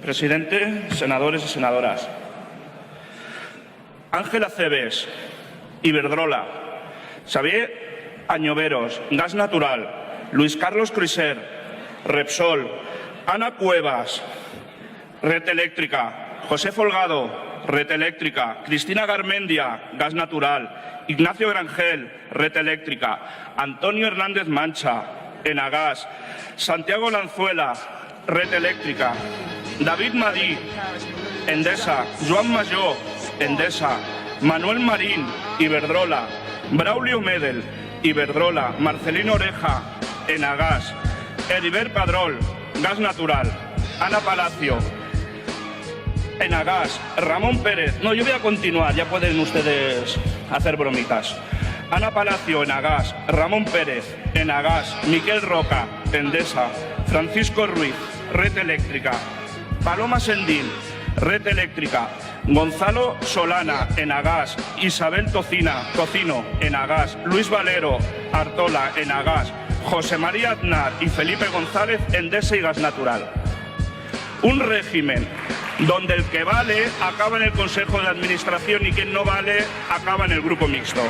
Presidente, senadores y senadoras. Ángela Cebes, Iberdrola. Xavier Añoveros, Gas Natural. Luis Carlos Cruiser, Repsol. Ana Cuevas, Red Eléctrica. José Folgado, Red Eléctrica. Cristina Garmendia, Gas Natural. Ignacio Grangel, Red Eléctrica. Antonio Hernández Mancha, Enagas. Santiago Lanzuela, Red Eléctrica. David Madí, Endesa. Joan Majó, Endesa. Manuel Marín, Iberdrola. Braulio Medel, Iberdrola. Marcelino Oreja, Enagas. Heribert Padrol, Gas Natural. Ana Palacio, Enagas. Ramón Pérez. No, yo voy a continuar, ya pueden ustedes hacer bromitas. Ana Palacio, Enagas. Ramón Pérez, Enagas. Miquel Roca, Endesa. Francisco Ruiz, Red Eléctrica. Paloma Sendín, Red Eléctrica. Gonzalo Solana, Enagas. Isabel Tocino, Enagas. Luis Valero, Artola, Enagas. José María Aznar y Felipe González, Endesa y Gas Natural. Un régimen donde el que vale acaba en el Consejo de Administración y quien no vale acaba en el Grupo Mixto.